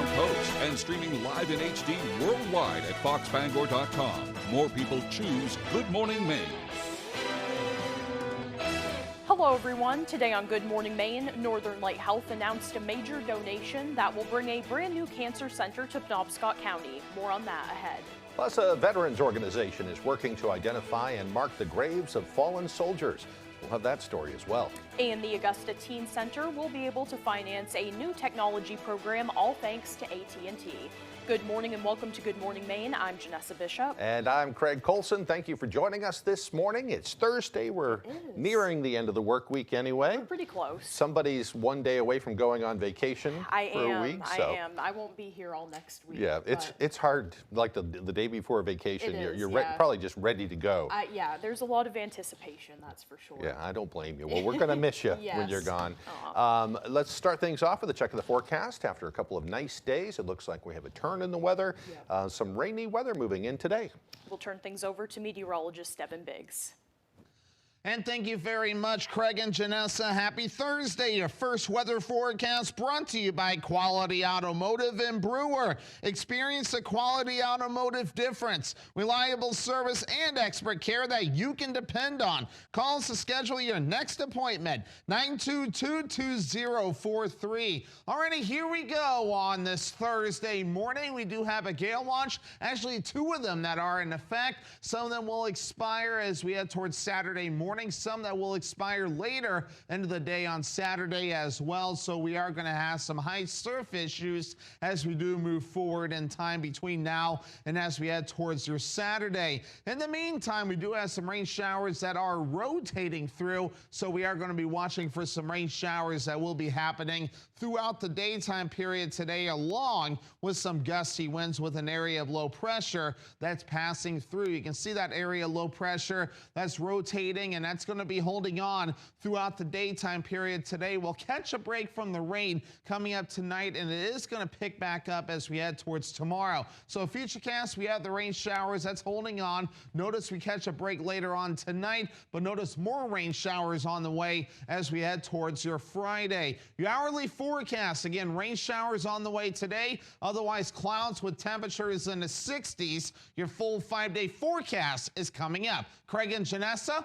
year-round coast and streaming live in HD worldwide at foxbangor.com. More people choose Good Morning Maine. Hello everyone. Today on Good Morning Maine, Northern Light Health announced a major donation that will bring a brand new cancer center to Penobscot County. More on that ahead. Plus, a veterans organization is working to identify and mark the graves of fallen soldiers. We'll have that story as well. And the Augusta Teen Center will be able to finance a new technology program, all thanks to AT&T. Good morning and welcome to Good Morning Maine. I'm Janessa Bishop. And I'm Craig Colson. Thank you for joining us this morning. It's Thursday. We're nearing the end of the work week anyway. We're pretty close. Somebody's one day away from going on vacation for a week. I am. I won't be here all next week. Yeah, it's hard. Like the day before vacation, you're probably just ready to go. Yeah, there's a lot of anticipation, that's for sure. Yeah, I don't blame you. Well, we're going to miss you when you're gone. Let's start things off with a check of the forecast. After a couple of nice days, it looks like we have a turn in the weather. Some rainy weather moving in today. We'll turn things over to meteorologist Devin Biggs. And thank you very much, Craig and Janessa. Happy Thursday. Your first weather forecast brought to you by Quality Automotive in Brewer. Experience the Quality Automotive difference. Reliable service and expert care that you can depend on. Call us to schedule your next appointment. 922-2043. Alrighty, here we go on this Thursday morning. We do have a gale watch. Actually, two of them that are in effect. Some of them will expire as we head towards Saturday morning. Some that will expire later into the day on Saturday as well. So we are going to have some high surf issues as we do move forward in time between now and as we head towards your Saturday. In the meantime, we do have some rain showers that are rotating through. So we are going to be watching for some rain showers that will be happening throughout the daytime period today, along with some gusty winds with an area of low pressure that's passing through. You can see that area of low pressure that's rotating, and that's going to be holding on throughout the daytime period today. We'll catch a break from the rain coming up tonight, and it is going to pick back up as we head towards tomorrow. So futurecast, we have the rain showers that's holding on. Notice we catch a break later on tonight, but notice more rain showers on the way as we head towards your Friday. Your hourly forecast, again, rain showers on the way today, otherwise clouds with temperatures in the 60s. Your full 5-day forecast is coming up. Craig and Janessa?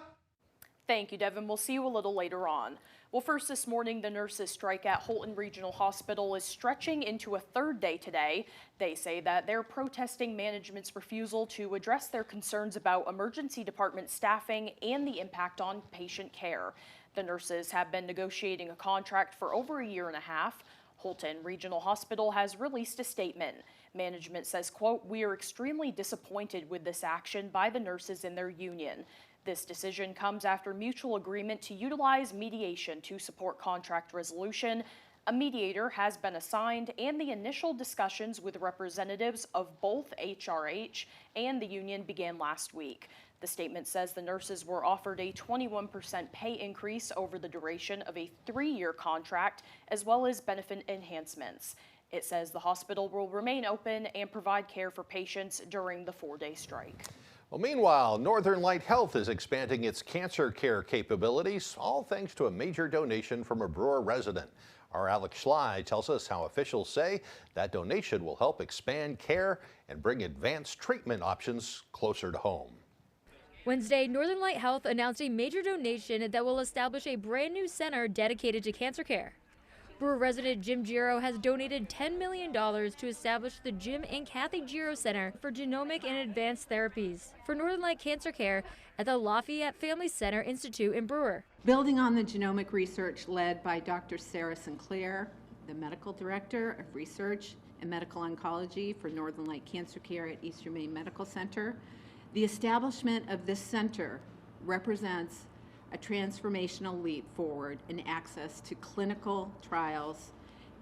Thank you, Devin. We'll see you a little later on. Well, first this morning, the nurses' strike at Holton Regional Hospital is stretching into a third day today. They say that they're protesting management's refusal to address their concerns about emergency department staffing and the impact on patient care. The nurses have been negotiating a contract for over a year and a half. Holton Regional Hospital has released a statement. Management says, quote, "We are extremely disappointed with this action by the nurses and their union. This decision comes after mutual agreement to utilize mediation to support contract resolution. A mediator has been assigned, and the initial discussions with representatives of both HRH and the union began last week. The statement says the nurses were offered a 21% pay increase over the duration of a 3-year contract, as well as benefit enhancements. It says the hospital will remain open and provide care for patients during the 4-day strike. Well, meanwhile, Northern Light Health is expanding its cancer care capabilities, all thanks to a major donation from a Brewer resident. Our Alex Schley tells us how officials say that donation will help expand care and bring advanced treatment options closer to home. Wednesday, Northern Light Health announced a major donation that will establish a brand new center dedicated to cancer care. Brewer resident Jim Giro has donated $10 million to establish the Jim and Kathy Giro Center for Genomic and Advanced Therapies for Northern Light Cancer Care at the Lafayette Family Center Institute in Brewer. Building on the genomic research led by Dr. Sarah Sinclair, the Medical Director of Research and Medical Oncology for Northern Light Cancer Care at Eastern Maine Medical Center, the establishment of this center represents a transformational leap forward in access to clinical trials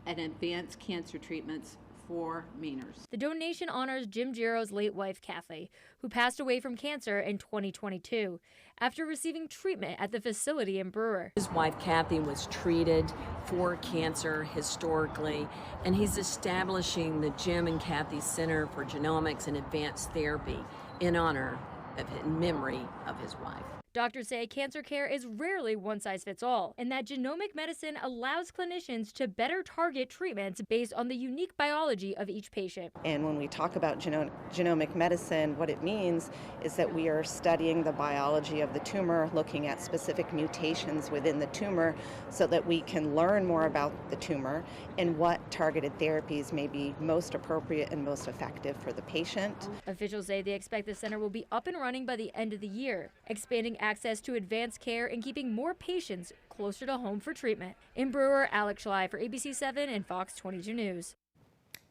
and advanced cancer treatments for Mainers. The donation honors Jim Giro's late wife, Kathy, who passed away from cancer in 2022 after receiving treatment at the facility in Brewer. His wife, Kathy, was treated for cancer historically, and he's establishing the Jim and Kathy Center for Genomics and Advanced Therapy in honor of, in memory of his wife. Doctors say cancer care is rarely one size fits all, and that genomic medicine allows clinicians to better target treatments based on the unique biology of each patient. And when we talk about genomic medicine, what it means is that we are studying the biology of the tumor, looking at specific mutations within the tumor so that we can learn more about the tumor and what targeted therapies may be most appropriate and most effective for the patient. Officials say they expect the center will be up and running by the end of the year, expanding access to advanced care and keeping more patients closer to home for treatment. In Brewer, Alex Schley for ABC 7 and Fox 22 News.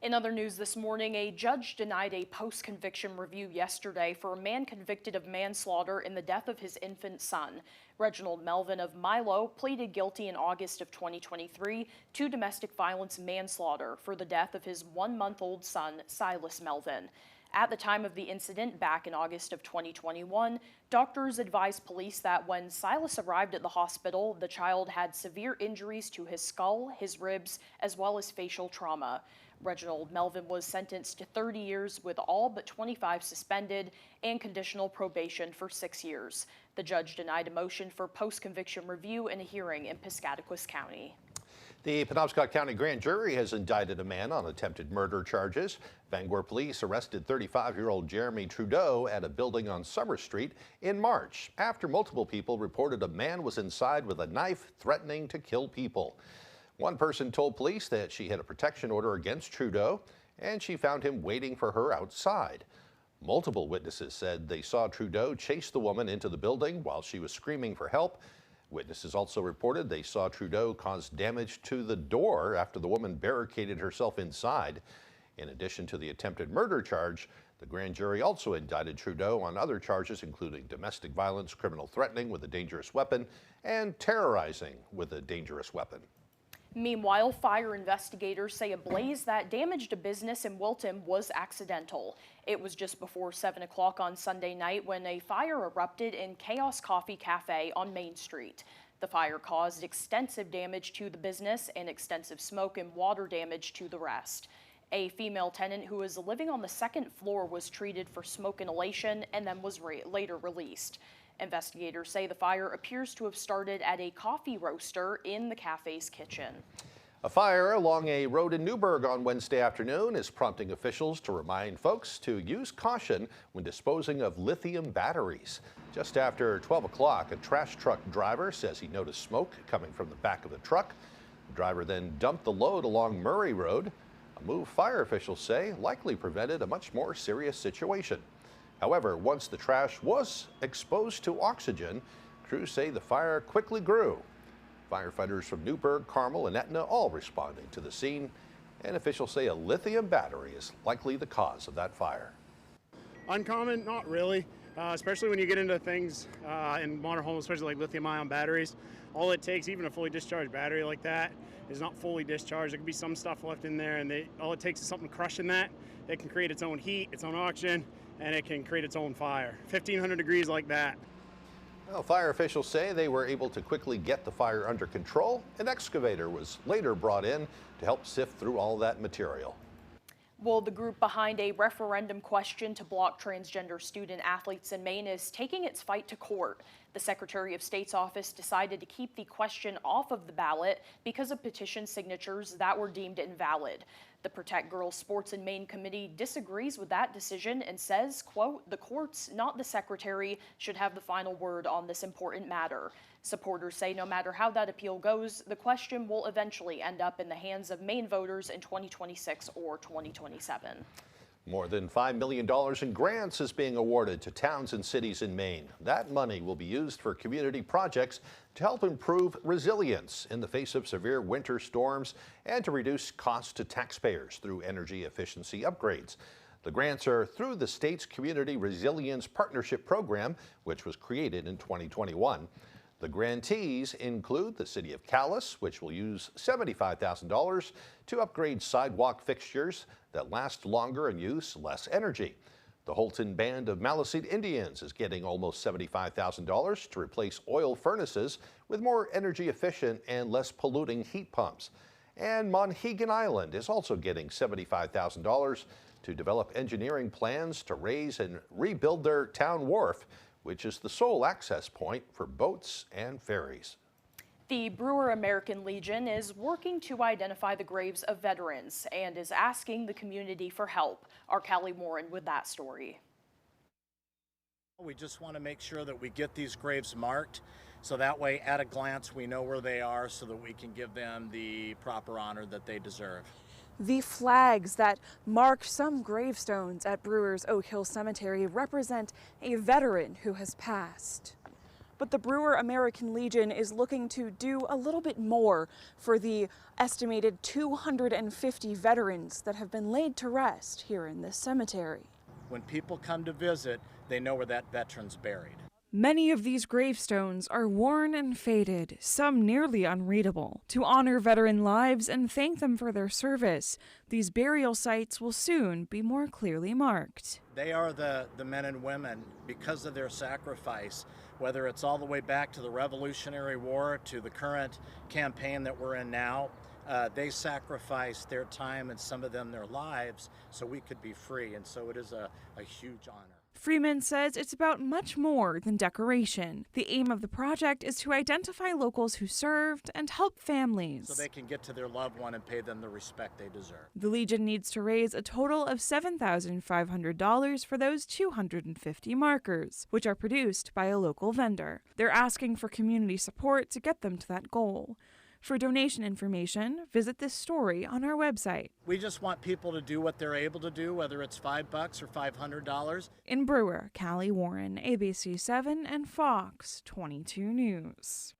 In other news this morning, a judge denied a post-conviction review yesterday for a man convicted of manslaughter in the death of his infant son. Reginald Melvin of Milo pleaded guilty in August of 2023 to domestic violence manslaughter for the death of his 1-month-old son, Silas Melvin. At the time of the incident back in August of 2021, doctors advised police that when Silas arrived at the hospital, the child had severe injuries to his skull, his ribs, as well as facial trauma. Reginald Melvin was sentenced to 30 years with all but 25 suspended and conditional probation for 6 years. The judge denied a motion for post-conviction review in a hearing in Piscataquis County. The Penobscot County Grand Jury has indicted a man on attempted murder charges. Bangor police arrested 35-year-old Jeremy Trudeau at a building on Summer Street in March after multiple people reported a man was inside with a knife threatening to kill people. One person told police that she had a protection order against Trudeau and she found him waiting for her outside. Multiple witnesses said they saw Trudeau chase the woman into the building while she was screaming for help. Witnesses also reported they saw Trudeau cause damage to the door after the woman barricaded herself inside. In addition to the attempted murder charge, the grand jury also indicted Trudeau on other charges including domestic violence, criminal threatening with a dangerous weapon, and terrorizing with a dangerous weapon. Meanwhile, fire investigators say a blaze that damaged a business in Wilton was accidental. It was just before 7 o'clock on Sunday night when a fire erupted in Chaos Coffee Cafe on Main Street. The fire caused extensive damage to the business and extensive smoke and water damage to the rest. A female tenant who was living on the second floor was treated for smoke inhalation and then was later released. Investigators say the fire appears to have started at a coffee roaster in the cafe's kitchen. A fire along a road in Newburgh on Wednesday afternoon is prompting officials to remind folks to use caution when disposing of lithium batteries. Just after 12 o'clock, a trash truck driver says he noticed smoke coming from the back of the truck. The driver then dumped the load along Murray Road, a move fire officials say likely prevented a much more serious situation. However, once the trash was exposed to oxygen, crews say the fire quickly grew. Firefighters from Newburgh, Carmel, and Etna all responding to the scene, and officials say a lithium battery is likely the cause of that fire. Uncommon? Not really, especially when you get into things in modern homes, especially like lithium-ion batteries. All it takes, even a fully discharged battery like that, is not fully discharged. There could be some stuff left in there, and all it takes is something crushing that. It can create its own heat, its own oxygen, and it can create its own fire. 1,500 degrees like that. Well, fire officials say they were able to quickly get the fire under control. An excavator was later brought in to help sift through all that material. Well, the group behind a referendum question to block transgender student athletes in Maine is taking its fight to court. The Secretary of State's office decided to keep the question off of the ballot because of petition signatures that were deemed invalid. The Protect Girls Sports in Maine committee disagrees with that decision and says, quote, the courts, not the Secretary, should have the final word on this important matter. Supporters say no matter how that appeal goes, the question will eventually end up in the hands of Maine voters in 2026 or 2027. More than $5 million in grants is being awarded to towns and cities in Maine. That money will be used for community projects to help improve resilience in the face of severe winter storms and to reduce costs to taxpayers through energy efficiency upgrades. The grants are through the state's Community Resilience Partnership Program, which was created in 2021. The grantees include the City of Calais, which will use $75,000 to upgrade sidewalk fixtures that last longer and use less energy. The Holton Band of Maliseet Indians is getting almost $75,000 to replace oil furnaces with more energy efficient and less polluting heat pumps. And Monhegan Island is also getting $75,000 to develop engineering plans to raise and rebuild their town wharf, which is the sole access point for boats and ferries. The Brewer American Legion is working to identify the graves of veterans and is asking the community for help. Our Callie Warren with that story. We just want to make sure that we get these graves marked, so that way at a glance we know where they are so that we can give them the proper honor that they deserve. The flags that mark some gravestones at Brewer's Oak Hill Cemetery represent a veteran who has passed. But the Brewer American Legion is looking to do a little bit more for the estimated 250 veterans that have been laid to rest here in this cemetery. When people come to visit, they know where that veteran's buried. Many of these gravestones are worn and faded, some nearly unreadable. To honor veteran lives and thank them for their service, these burial sites will soon be more clearly marked. They are the men and women, because of their sacrifice, whether it's all the way back to the Revolutionary War to the current campaign that we're in now. They sacrificed their time and some of them their lives so we could be free, and so it is a huge honor. Freeman says it's about much more than decoration. The aim of the project is to identify locals who served and help families, so they can get to their loved one and pay them the respect they deserve. The Legion needs to raise a total of $7,500 for those 250 markers, which are produced by a local vendor. They're asking for community support to get them to that goal. For donation information, visit this story on our website. We just want people to do what they're able to do, whether it's $5 or $500. In Brewer, Callie Warren, ABC 7 and Fox 22 News.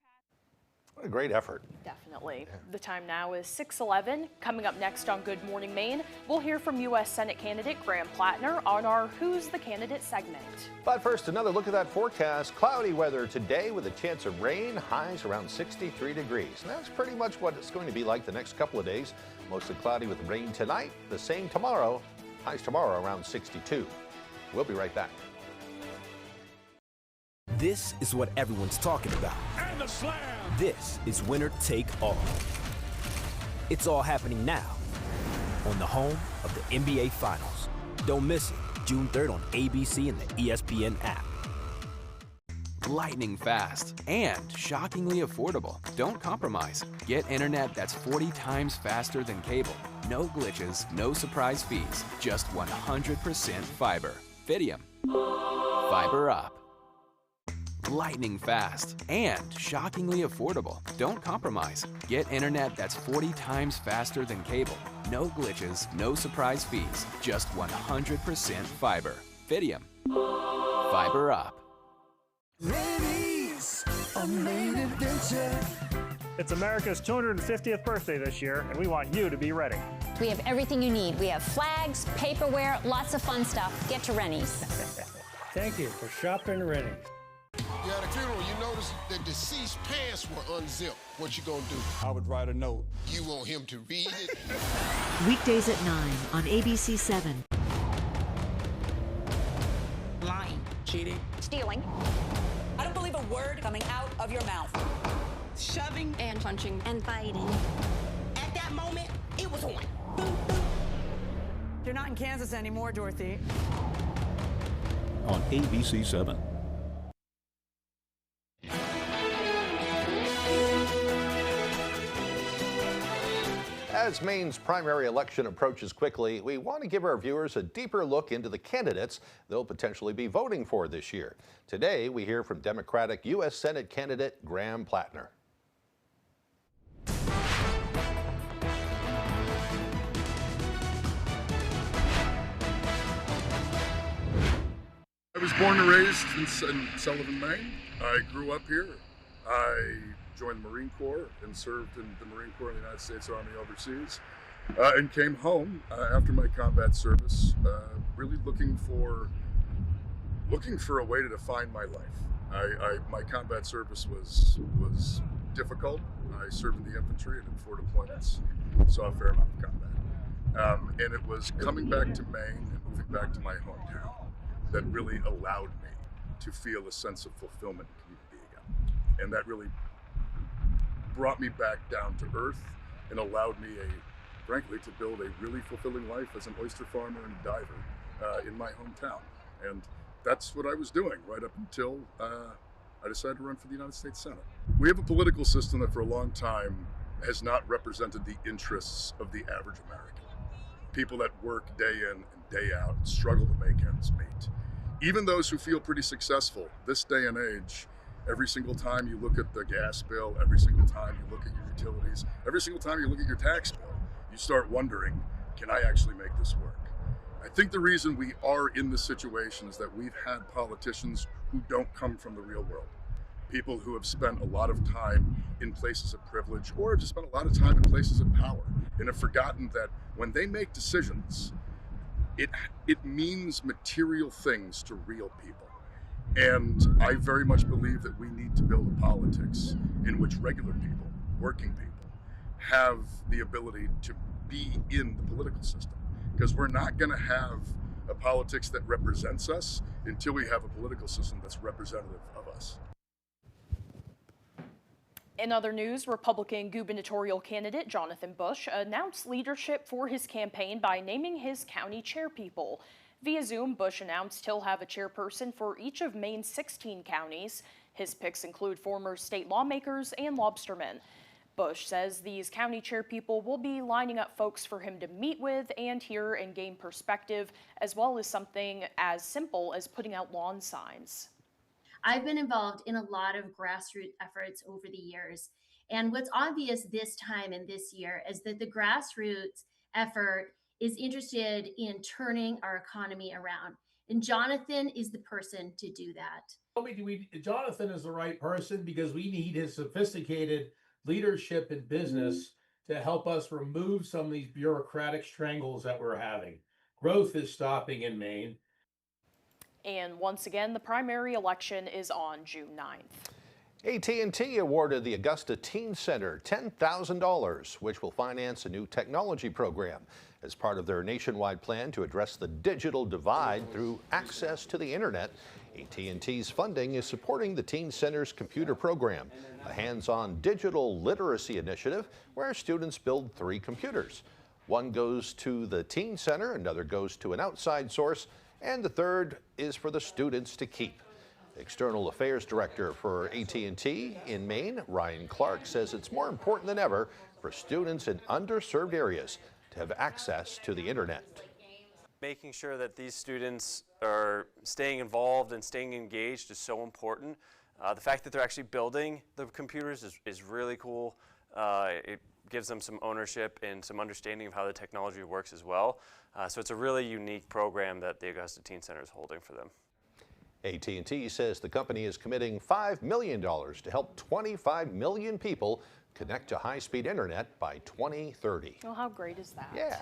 What a great effort. Definitely. The time now is 6:11. Coming up next on Good Morning Maine, we'll hear from U.S. Senate candidate Graham Plattner on our Who's the Candidate segment. But first, another look at that forecast. Cloudy weather today with a chance of rain, highs around 63 degrees. And that's pretty much what it's going to be like the next couple of days. Mostly cloudy with rain tonight, the same tomorrow. Highs tomorrow around 62. We'll be right back. This is what everyone's talking about. And the slam! This is Winner Take All. It's all happening now on the home of the NBA Finals. Don't miss it, June 3rd on ABC and the ESPN app. Lightning fast and shockingly affordable. Don't compromise. Get internet that's 40 times faster than cable. No glitches, no surprise fees, just 100% fiber. Fidium. Fiber up. Lightning fast and shockingly affordable. Don't compromise. Get internet that's 40 times faster than cable. No glitches, no surprise fees, just 100% fiber. Fidium. Fiber up. Ladies, a main adventure. It's America's 250th birthday this year, and we want you to be ready. We have everything you need. We have flags, paperware, lots of fun stuff. Get to Rennie's. Thank you for shopping Rennie's. Yeah, at a funeral, you notice the deceased pants were unzipped. What you gonna do? I would write a note. You want him to read it? Weekdays at 9 on ABC 7. Lying. Cheating. Stealing. I don't believe a word coming out of your mouth. Shoving. And punching. And fighting. At that moment, it was on. You're not in Kansas anymore, Dorothy. On ABC 7. As Maine's primary election approaches quickly, we want to give our viewers a deeper look into the candidates they'll potentially be voting for this year. Today, we hear from Democratic U.S. Senate candidate Graham Plattner. I was born and raised in Sullivan, Maine. I grew up here. I joined the Marine Corps and served in the Marine Corps in the United States Army overseas, and came home after my combat service, really looking for a way to define my life. My combat service was difficult. I served in the infantry and in 4 deployments, saw a fair amount of combat, and it was coming back to Maine and moving back to my hometown that really allowed me to feel a sense of fulfillment and community again, and that really brought me back down to earth and allowed me, frankly, to build a really fulfilling life as an oyster farmer and diver in my hometown. And that's what I was doing right up until I decided to run for the United States Senate. We have a political system that for a long time has not represented the interests of the average American. People that work day in and day out and struggle to make ends meet. Even those who feel pretty successful, this day and age, every single time you look at the gas bill, every single time you look at your utilities, every single time you look at your tax bill, you start wondering, can I actually make this work? I think the reason we are in this situation is that we've had politicians who don't come from the real world. People who have spent a lot of time in places of privilege or have just spent a lot of time in places of power and have forgotten that when they make decisions, it means material things to real people. And I very much believe that we need to build a politics in which regular people, working people, have the ability to be in the political system. Because we're not going to have a politics that represents us until we have a political system that's representative of us. In other news, Republican gubernatorial candidate Jonathan Bush announced leadership for his campaign by naming his county chairpeople. Via Zoom, Bush announced he'll have a chairperson for each of Maine's 16 counties. His picks include former state lawmakers and lobstermen. Bush says these county chairpeople will be lining up folks for him to meet with and hear and gain perspective, as well as something as simple as putting out lawn signs. I've been involved in a lot of grassroots efforts over the years. And what's obvious this time and this year is that the grassroots effort is interested in turning our economy around. And Jonathan is the person to do that. Jonathan is the right person because we need his sophisticated leadership in business to help us remove some of these bureaucratic strangles that we're having. Growth is stopping in Maine. And once again, the primary election is on June 9th. AT&T awarded the Augusta Teen Center $10,000, which will finance a new technology program as part of their nationwide plan to address the digital divide through access to the internet. AT&T's funding is supporting the Teen Center's computer program, a hands-on digital literacy initiative where students build 3 computers. One goes to the Teen Center, another goes to an outside source, and the third is for the students to keep. External Affairs Director for AT&T in Maine, Ryan Clark, says it's more important than ever for students in underserved areas to have access to the internet. Making sure that these students are staying involved and staying engaged is so important. The fact that they're actually building the computers is really cool. It gives them some ownership and some understanding of how the technology works as well. So it's a really unique program that the Augusta Teen Center is holding for them. AT&T says the company is committing $5 million to help 25 million people connect to high-speed internet by 2030. Well, how great is that? Yeah.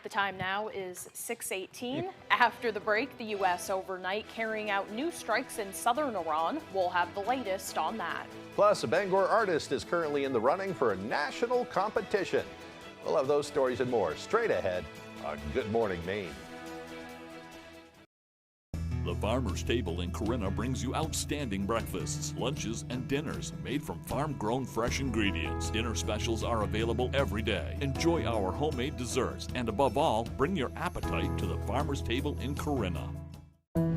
The time now is 6:18. After the break, the U.S. overnight carrying out new strikes in southern Iran. We'll have the latest on that. Plus, a Bangor artist is currently in the running for a national competition. We'll have those stories and more straight ahead on Good Morning Maine. The Farmer's Table in Corinna brings you outstanding breakfasts, lunches, and dinners made from farm-grown fresh ingredients. Dinner specials are available every day. Enjoy our homemade desserts, and above all, bring your appetite to the Farmer's Table in Corinna.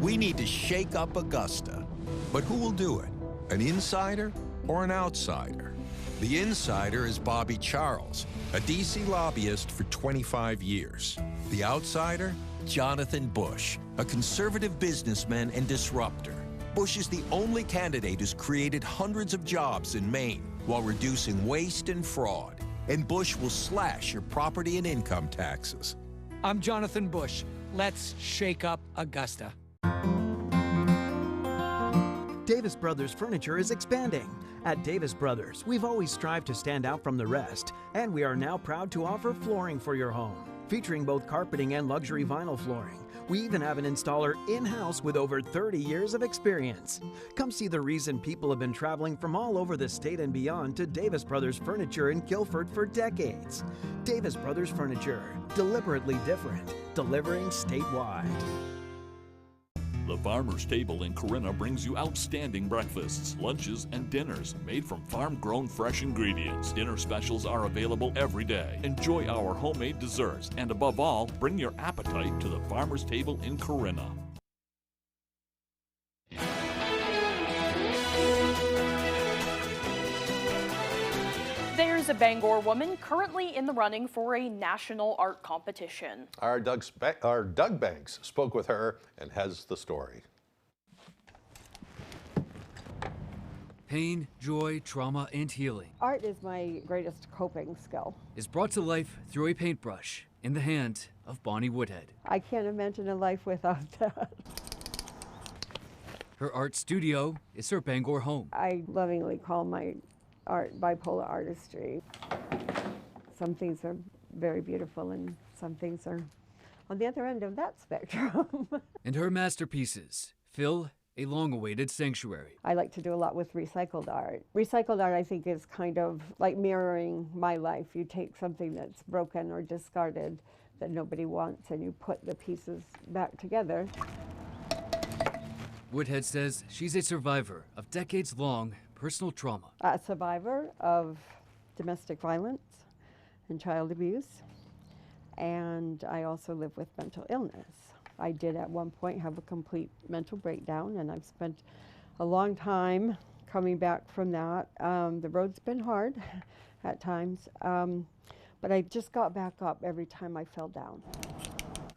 We need to shake up Augusta. But who will do it? An insider or an outsider? The insider is Bobby Charles, a D.C. lobbyist for 25 years. The outsider? Jonathan Bush, a conservative businessman and disruptor. Bush is the only candidate who's created hundreds of jobs in Maine while reducing waste and fraud. And Bush will slash your property and income taxes. I'm Jonathan Bush. Let's shake up Augusta. Davis Brothers Furniture is expanding. At Davis Brothers, we've always strived to stand out from the rest, and we are now proud to offer flooring for your home, featuring both carpeting and luxury vinyl flooring. We even have an installer in-house with over 30 years of experience. Come see the reason people have been traveling from all over the state and beyond to Davis Brothers Furniture in Guilford for decades. Davis Brothers Furniture, deliberately different, delivering statewide. The Farmer's Table in Corinna brings you outstanding breakfasts, lunches, and dinners made from farm-grown fresh ingredients. Dinner specials are available every day. Enjoy our homemade desserts, and above all, bring your appetite to the Farmer's Table in Corinna. a Bangor woman currently in the running for a national art competition. Our Doug Banks spoke with her and has the story. Pain, joy, trauma, and healing. Art is my greatest coping skill. Is brought to life through a paintbrush in the hand of Bonnie Woodhead. I can't imagine a life without that. Her art studio is her Bangor home. I lovingly call my art bipolar artistry. Some things are very beautiful and some things are on the other end of that spectrum. And her masterpieces fill a long-awaited sanctuary. I like to do a lot with recycled art. Recycled art, I think, is kind of like mirroring my life. You take something that's broken or discarded that nobody wants and you put the pieces back together. Woodhead says she's a survivor of decades-long personal trauma. A survivor of domestic violence and child abuse, and I also live with mental illness. I did at one point have a complete mental breakdown, and I've spent a long time coming back from that. The road's been hard at times, but I just got back up every time I fell down.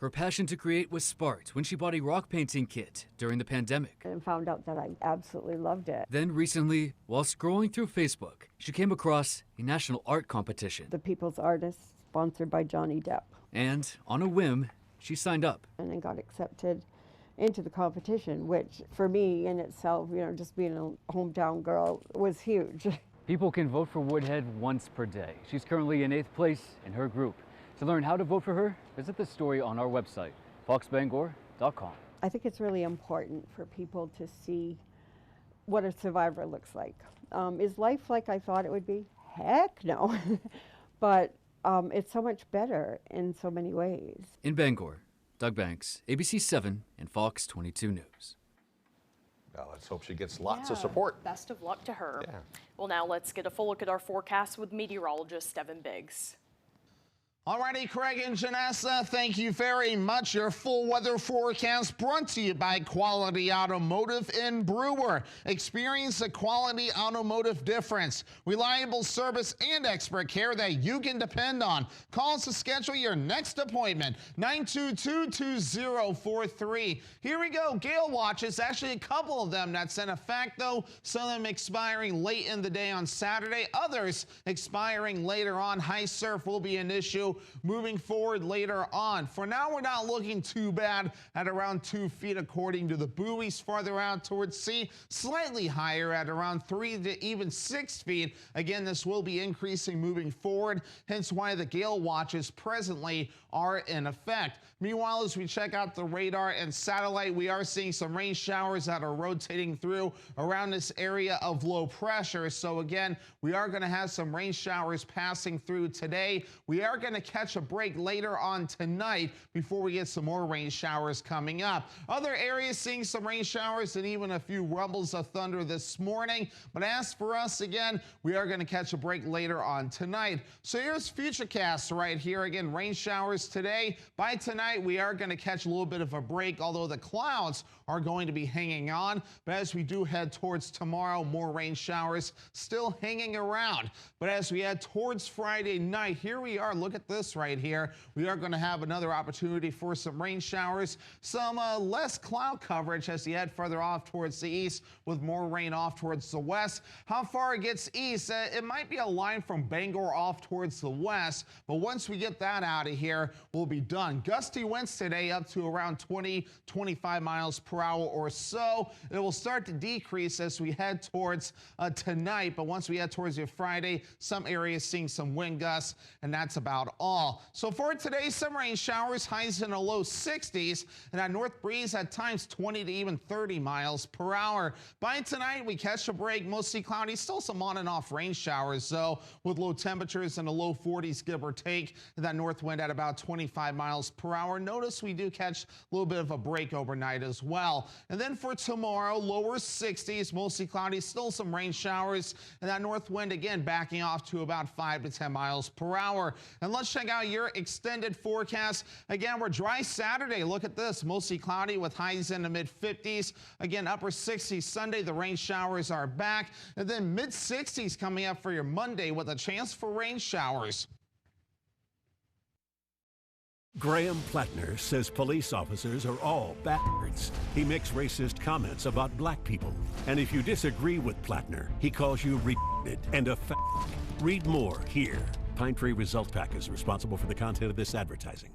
Her passion to create was sparked when she bought a rock painting kit during the pandemic. And found out that I absolutely loved it. Then recently, while scrolling through Facebook, she came across a national art competition. The People's Artist, sponsored by Johnny Depp. And on a whim, she signed up. And then got accepted into the competition, which for me in itself, you know, just being a hometown girl was huge. People can vote for Woodhead once per day. She's currently in 8th place in her group. To learn how to vote for her, visit the story on our website, foxbangor.com. I think it's really important for people to see what a survivor looks like. Is life like I thought it would be? Heck no. But it's so much better in so many ways. In Bangor, Doug Banks, ABC 7 and Fox 22 News. Well, let's hope she gets lots of support. Best of luck to her. Yeah. Well, now let's get a full look at our forecast with meteorologist Devin Biggs. Alrighty, Craig and Janessa, thank you very much. Your full weather forecast brought to you by Quality Automotive in Brewer. Experience the Quality Automotive difference. Reliable service and expert care that you can depend on. Call us to schedule your next appointment, 922-2043. Here we go, gale watches, actually a couple of them that's in effect though. Some of them expiring late in the day on Saturday, others expiring later on. High surf will be an issue moving forward later on. For now, we're not looking too bad at around 2 feet according to the buoys. Farther out towards sea, slightly higher at around 3 to even 6 feet. Again, this will be increasing moving forward, hence why the gale watches presently are in effect. Meanwhile, as we check out the radar and satellite, we are seeing some rain showers that are rotating through around this area of low pressure. So again, we are going to have some rain showers passing through today. We are going to catch a break later on tonight before we get some more rain showers coming up. Other areas seeing some rain showers and even a few rumbles of thunder this morning. But as for us, again, we are going to catch a break later on tonight. So here's Futurecast right here. Again, rain showers today. By tonight, we are going to catch a little bit of a break, although the clouds are going to be hanging on. But as we do head towards tomorrow, more rain showers still hanging around. But as we head towards Friday night, here we are. Look at this right here. We are going to have another opportunity for some rain showers, some less cloud coverage as you head further off towards the east with more rain off towards the west. How far it gets east, it might be a line from Bangor off towards the west, but once we get that out of here, we'll be done. Gusty winds today up to around 20-25 miles per hour or so. It will start to decrease as we head towards tonight, but once we head towards your Friday, some areas seeing some wind gusts, and that's about all. So for today, some rain showers, highs in the low 60s, and that north breeze at times 20 to even 30 miles per hour. By tonight, we catch a break, mostly cloudy, still some on and off rain showers, though, with low temperatures in the low 40s, give or take, and that north wind at about 25 miles per hour. Notice we do catch a little bit of a break overnight as well. And then for tomorrow, lower 60s, mostly cloudy, still some rain showers, and that north wind again backing off to about 5 to 10 miles per hour. And let's let's check out your extended forecast. Again, we're dry Saturday. Look at this. Mostly cloudy with highs in the mid-50s. Again, upper 60s Sunday. The rain showers are back. And then mid-60s coming up for your Monday with a chance for rain showers. Graham Plattner says police officers are all bastards. He makes racist comments about black people. And if you disagree with Plattner, he calls you retarded and a fag. Read more here. Pine Tree Result Pack is responsible for the content of this advertising.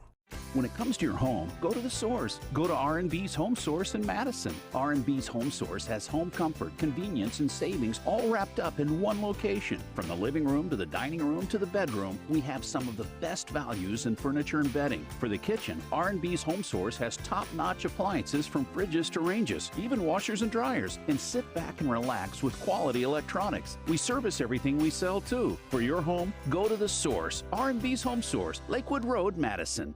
When it comes to your home, go to the source. Go to R&B's Home Source in Madison. R&B's Home Source has home comfort, convenience, and savings all wrapped up in one location. From the living room to the dining room to the bedroom, we have some of the best values in furniture and bedding. For the kitchen, R&B's Home Source has top-notch appliances from fridges to ranges, even washers and dryers. And sit back and relax with quality electronics. We service everything we sell too. For your home, go to the source. R&B's Home Source, Lakewood Road, Madison.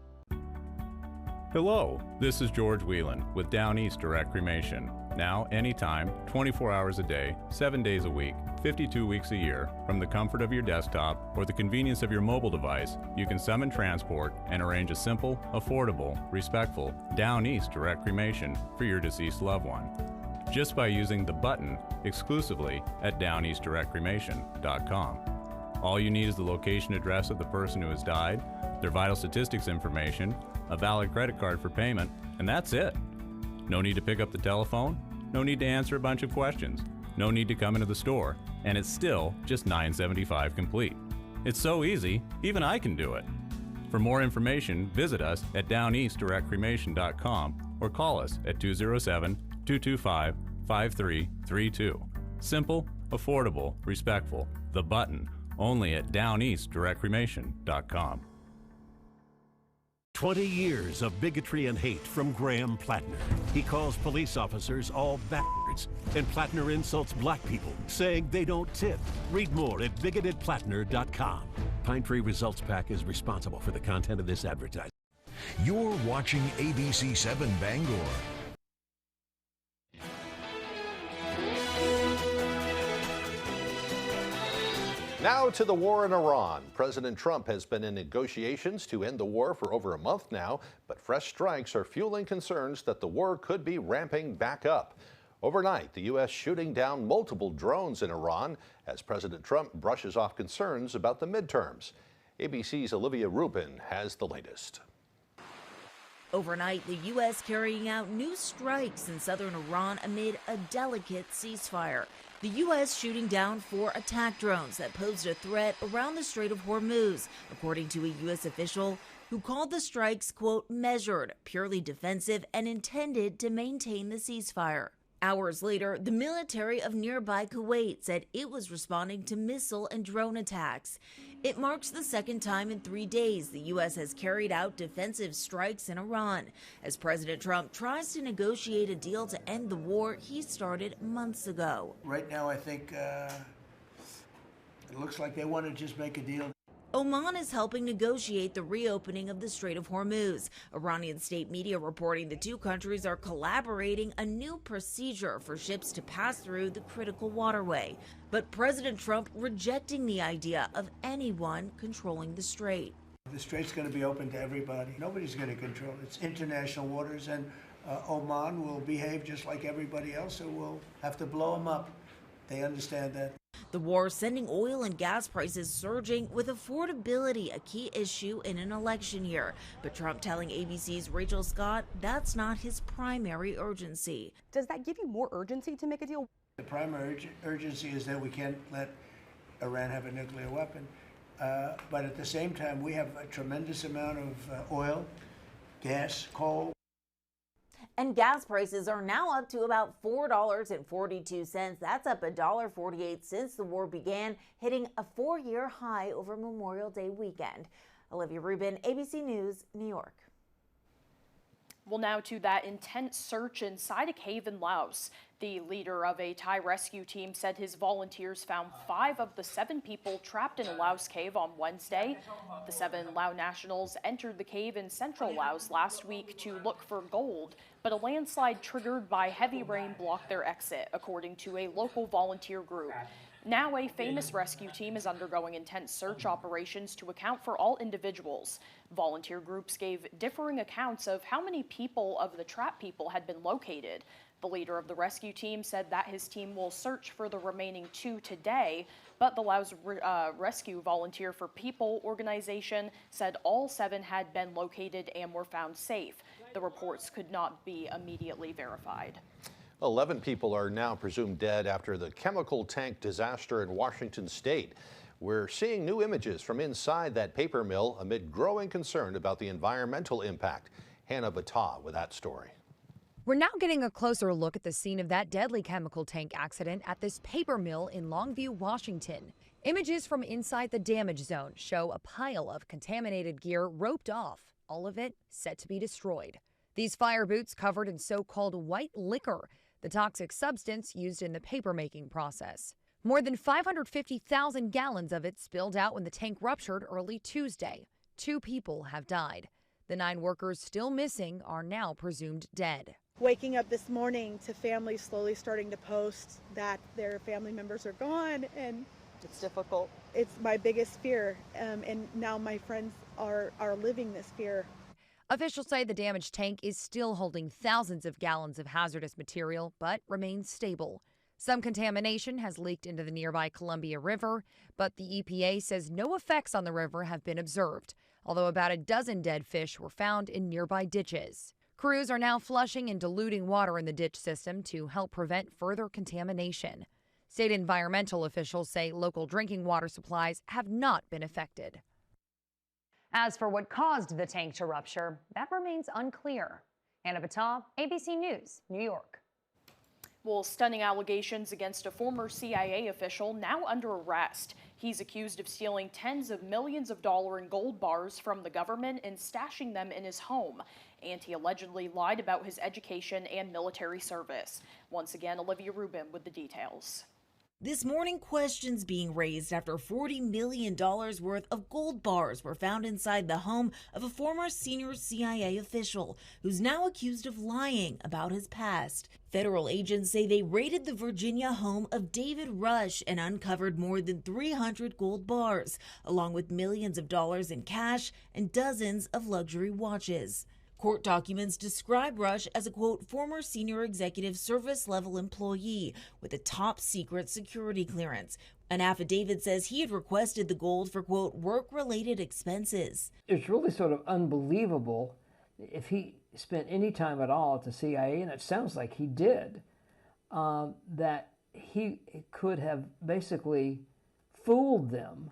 Hello, this is George Whelan with Down East Direct Cremation. Now, anytime, 24 hours a day, 7 days a week, 52 weeks a year, from the comfort of your desktop or the convenience of your mobile device, you can summon transport and arrange a simple, affordable, respectful Down East Direct Cremation for your deceased loved one. Just by using the button exclusively at downeastdirectcremation.com. All you need is the location address of the person who has died, their vital statistics information, a valid credit card for payment, and that's it. No need to pick up the telephone, no need to answer a bunch of questions, no need to come into the store, and it's still just $9.75 complete. It's so easy, even I can do it. For more information, visit us at downeastdirectcremation.com or call us at 207-225-5332. Simple, affordable, respectful. The button, only at downeastdirectcremation.com. 20 years of bigotry and hate from Graham Plattner. He calls police officers all bastards, and Plattner insults black people, saying they don't tip. Read more at bigotedplattner.com. Pine Tree Results Pack is responsible for the content of this advertising. You're watching ABC 7 Bangor. Now to the war in Iran. President Trump has been in negotiations to end the war for over a month now, but fresh strikes are fueling concerns that the war could be ramping back up. Overnight, the U.S. shooting down multiple drones in Iran as President Trump brushes off concerns about the midterms. ABC's Olivia Rubin has the latest. Overnight, the U.S. carrying out new strikes in southern Iran amid a delicate ceasefire. The U.S. shooting down 4 attack drones that posed a threat around the Strait of Hormuz, according to a U.S. official who called the strikes, quote, measured, purely defensive, and intended to maintain the ceasefire. Hours later, the military of nearby Kuwait said it was responding to missile and drone attacks. It marks the second time in 3 days the U.S. has carried out defensive strikes in Iran, as President Trump tries to negotiate a deal to end the war he started months ago. Right now, I think it looks like they want to just make a deal. Oman is helping negotiate the reopening of the Strait of Hormuz. Iranian state media reporting the two countries are collaborating a new procedure for ships to pass through the critical waterway. But President Trump rejecting the idea of anyone controlling the strait. The strait's going to be open to everybody. Nobody's going to control it. It's international waters, and Oman will behave just like everybody else, so we'll have to blow them up. They understand that. The war sending oil and gas prices surging, with affordability a key issue in an election year. But Trump telling ABC's Rachel Scott that's not his primary urgency. Does that give you more urgency to make a deal? The primary urgency is that we can't let Iran have a nuclear weapon. But at the same time, we have a tremendous amount of oil, gas, coal. And gas prices are now up to about $4.42. That's up $1.48 since the war began, hitting a 4-year high over Memorial Day weekend. Olivia Rubin, ABC News, New York. Well, now to that intense search inside a cave in Laos. The leader of a Thai rescue team said his volunteers found 5 of the 7 people trapped in a Laos cave on Wednesday. The 7 Lao nationals entered the cave in central Laos last week to look for gold, but a landslide triggered by heavy rain blocked their exit, according to a local volunteer group. Now a famous rescue team is undergoing intense search operations to account for all individuals. Volunteer groups gave differing accounts of how many people of the trapped people had been located. The leader of the rescue team said that his team will search for the remaining 2 today, but the Laos Rescue Volunteer for People organization said all 7 had been located and were found safe. The reports could not be immediately verified. 11 people are now presumed dead after the chemical tank disaster in Washington state. We're seeing new images from inside that paper mill amid growing concern about the environmental impact. Hannah Battah with that story. We're now getting a closer look at the scene of that deadly chemical tank accident at this paper mill in Longview, Washington. Images from inside the damage zone show a pile of contaminated gear roped off, all of it set to be destroyed. These fire boots covered in so-called white liquor, the toxic substance used in the paper-making process. More than 550,000 gallons of it spilled out when the tank ruptured early Tuesday. 2 people have died. The 9 workers still missing are now presumed dead. Waking up this morning to families slowly starting to post that their family members are gone, and it's difficult. It's my biggest fear, and now my friends are living this fear. Officials say the damaged tank is still holding thousands of gallons of hazardous material, but remains stable. Some contamination has leaked into the nearby Columbia River, but the EPA says no effects on the river have been observed, although about a dozen dead fish were found in nearby ditches. Crews are now flushing and diluting water in the ditch system to help prevent further contamination. State environmental officials say local drinking water supplies have not been affected. As for what caused the tank to rupture, that remains unclear. Hannah Battah, ABC News, New York. Well, stunning allegations against a former CIA official now under arrest. He's accused of stealing tens of millions of dollars in gold bars from the government and stashing them in his home. And he allegedly lied about his education and military service. Once again, Olivia Rubin with the details. This morning, questions being raised after $40 million worth of gold bars were found inside the home of a former senior CIA official who's now accused of lying about his past. Federal agents say they raided the Virginia home of David Rush and uncovered more than 300 gold bars, along with millions of dollars in cash and dozens of luxury watches. Court documents describe Rush as a, quote, former senior executive service-level employee with a top-secret security clearance. An affidavit says he had requested the gold for, quote, work-related expenses. It's really sort of unbelievable if he spent any time at all at the CIA, and it sounds like he did, that he could have basically fooled them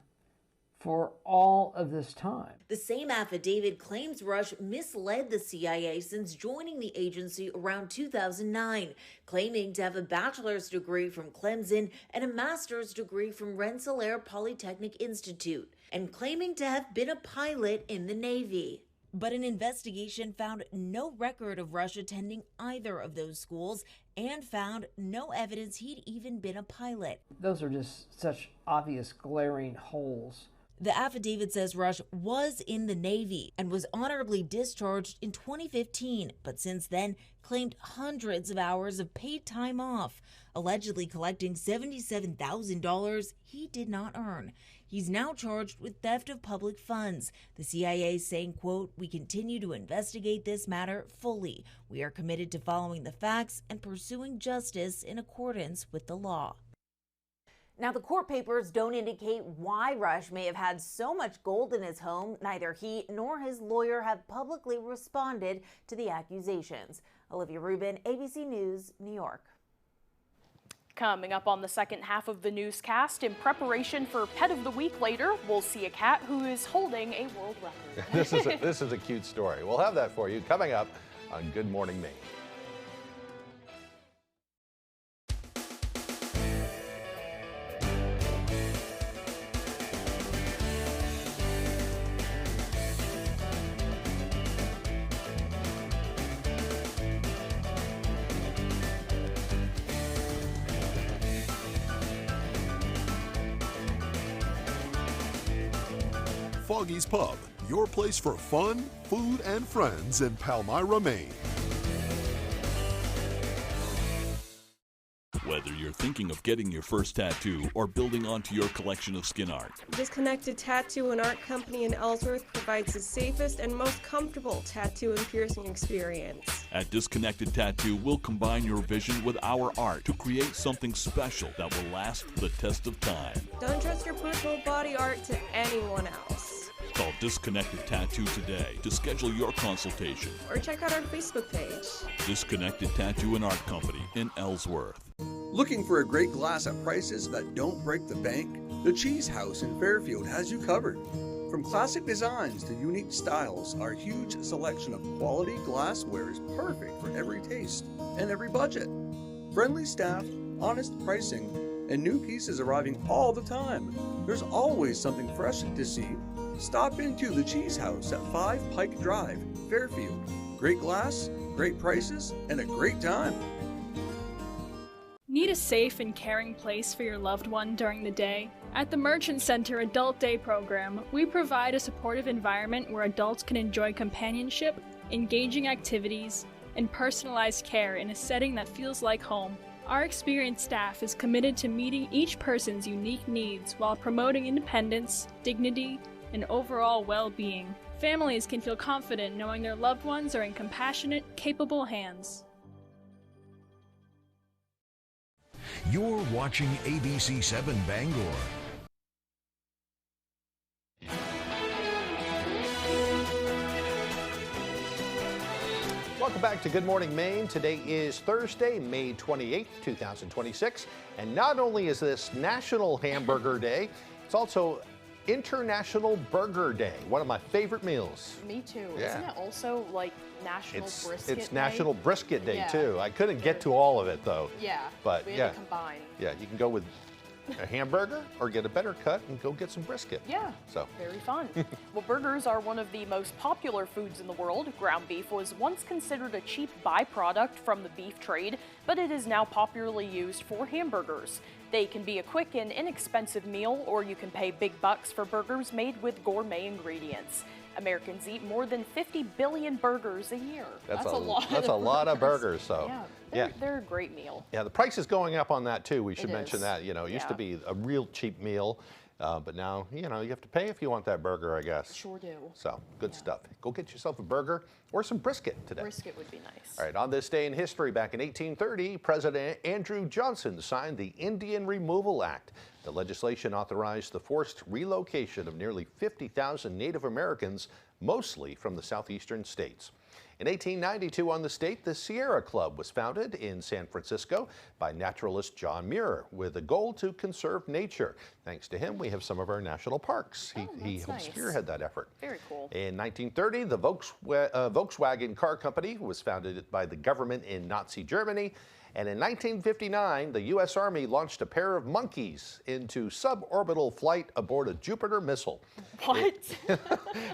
for all of this time. The same affidavit claims Rush misled the CIA since joining the agency around 2009, claiming to have a bachelor's degree from Clemson and a master's degree from Rensselaer Polytechnic Institute, and claiming to have been a pilot in the Navy. But an investigation found no record of Rush attending either of those schools and found no evidence he'd even been a pilot. Those are just such obvious glaring holes. The affidavit says Rush was in the Navy and was honorably discharged in 2015, but since then claimed hundreds of hours of paid time off, allegedly collecting $77,000 he did not earn. He's now charged with theft of public funds. The CIA saying, quote, we continue to investigate this matter fully. We are committed to following the facts and pursuing justice in accordance with the law. Now, the court papers don't indicate why Rush may have had so much gold in his home. Neither he nor his lawyer have publicly responded to the accusations. Olivia Rubin, ABC News, New York. Coming up on the second half of the newscast, in preparation for Pet of the Week later, we'll see a cat who is holding a world record. This is a cute story. We'll have that for you coming up on Good Morning Maine. Foggy's Pub, your place for fun, food, and friends in Palmyra, Maine. Whether you're thinking of getting your first tattoo or building onto your collection of skin art, Disconnected Tattoo and Art Company in Ellsworth provides the safest and most comfortable tattoo and piercing experience. at Disconnected Tattoo, we'll combine your vision with our art to create something special that will last the test of time. Don't trust your personal body art to anyone else. Call Disconnected Tattoo today to schedule your consultation. Or check out our Facebook page. Disconnected Tattoo and Art Company in Ellsworth. Looking for a great glass at prices that don't break the bank? The Cheese House in Fairfield has you covered. From classic designs to unique styles, our huge selection of quality glassware is perfect for every taste and every budget. Friendly staff, honest pricing, and new pieces arriving all the time. There's always something fresh to see. Stop into the Cheese House at 5 Pike Drive, Fairfield. Great glass, great prices, and a great time. Need a safe and caring place for your loved one during the day? At the Merchant Center Adult Day program, we provide a supportive environment where adults can enjoy companionship, engaging activities, and personalized care in a setting that feels like home. Our experienced staff is committed to meeting each person's unique needs while promoting independence, dignity, and overall well-being. Families can feel confident knowing their loved ones are in compassionate, capable hands. You're watching ABC 7 Bangor. Welcome back to Good Morning Maine. Today is Thursday, May 28, 2026. And not only is this National Hamburger Day, it's also International Burger Day, one of my favorite meals. Me too. Yeah. Isn't it also like National Brisket Day? It's National Brisket Day Yeah. too. I couldn't get to all of it though. Yeah, But we yeah. had to combine. Yeah, you can go with a hamburger or get a better cut and go get some brisket. Yeah, So very fun. Well, burgers are one of the most popular foods in the world. Ground beef was once considered a cheap byproduct from the beef trade, but it is now popularly used for hamburgers. They can be a quick and inexpensive meal, or you can pay big bucks for burgers made with gourmet ingredients. Americans eat more than 50 billion burgers a year. That's a lot. That's a lot of burgers. So Yeah, they're a great meal. Yeah, the price is going up on that too. We should It mention is. that. You know, it used to Yeah. be a real cheap meal, but now, you know, you have to pay if you want that burger, I guess. Sure do. So, good stuff. Go get yourself a burger or some brisket today. Brisket would be nice. All right, on this day in history, back in 1830, President Andrew Johnson signed the Indian Removal Act. The legislation authorized the forced relocation of nearly 50,000 Native Americans, mostly from the southeastern states. In 1892 on the state, the Sierra Club was founded in San Francisco by naturalist John Muir with a goal to conserve nature. Thanks to him, we have some of our national parks. He helped spearhead that effort. Very cool. In 1930, the Volkswagen car company was founded by the government in Nazi Germany. And in 1959, the U.S. Army launched a pair of monkeys into suborbital flight aboard a Jupiter missile. What?